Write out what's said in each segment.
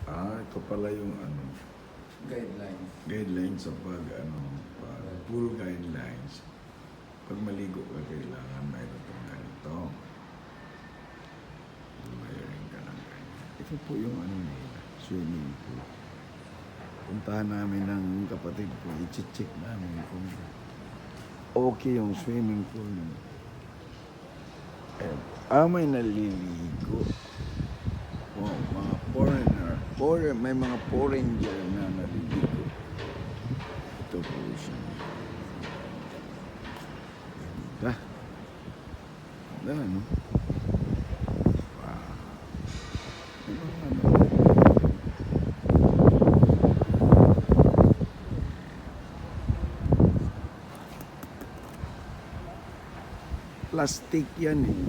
Ito pala yung Guidelines. guidelines sa pool guidelines. Pag maligo ka, kailangan mayroon itong ganito. Mayroon ka ng ganyan. Ito po yung swimming pool. Puntahan namin ng kapatid ko, i-check namin kung okay yung swimming pool. May naliligo. Mga foreigner, may mga foreigner na naliligo. Ito po siya. No? Wow. Plastic yan eh.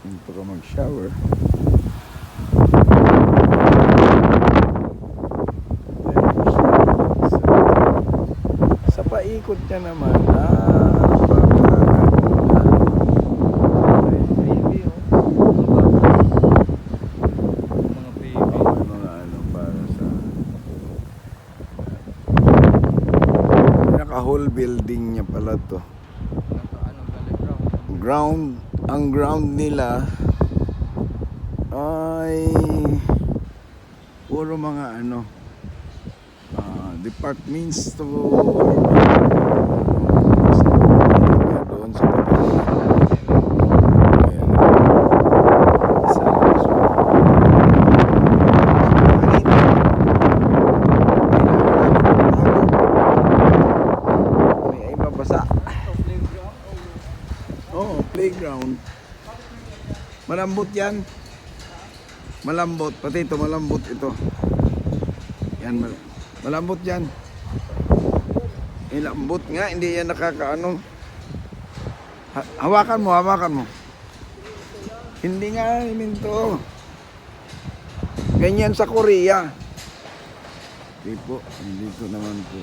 Dito ka mag-shower. Sa paikot niya naman, Baby, mga baby. Para sa naka-whole building niya pala to. Ang ground nila ay puro mga department store. Doon sa may mabasa. Playground. Malambot yan. Malambot. Pati ito, malambot ito. Yan, malambot yan. Malambot nga, hindi yan nakakaano. Hawakan mo. Hindi nga, minto. Ganyan sa Korea. Okay po, dito naman po.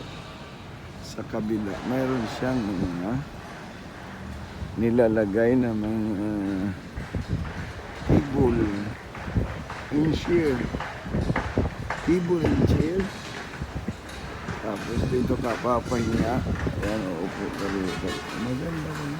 Sa kabila, mayroon siyang nilalagay na mga table and chair. Table and chair. Tapos dito ka papahinga. Ayan, uupo ka rito. Maganda rin.